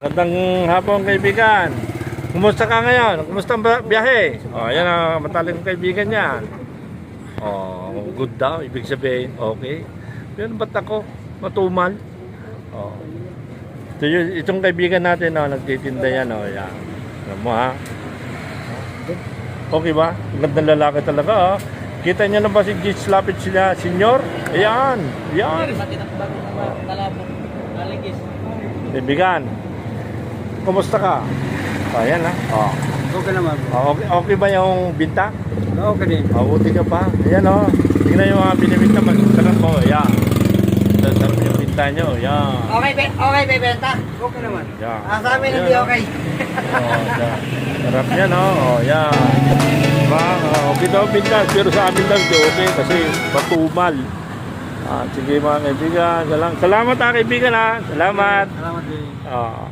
Magandang hapon kaibigan. Kumusta ka ngayon? Kumusta ang biyahe? Oh, ayan ang mataling kaibigan niya. Oh, good daw. Ibig sabihin, okay. Pero ba't ako? Matumal. Oh. Itong kaibigan natin, oh, nagtitinda yan. Oh, yan. Alam mo ha? Okay ba? Gandang lalaki talaga. Oh. Kita niyo na ba si Gitz Lapid sila, senyor? Ayan. Ayan. Kaibigan. Kumusta ka? Oh, ayan ha. Oh. Okay naman. Oh, okay ba yung binta? Okay din. Mabuti ka pa. Ayan o. Tingnan yung mga binibinta. Masarap po. Ayan. Masarap yung binta nyo. Ayan. Okay, bebenta. Okay naman. Ayan. Sa amin hindi okay. Oh, ayan. Sarap yan o. Oh, ayan. Diba? Okay daw binta. Pero sa amin lang di okay kasi matumal. Sige mga kaibigan. Salamat ha kaibigan ha. Salamat. Salamat din. Ah.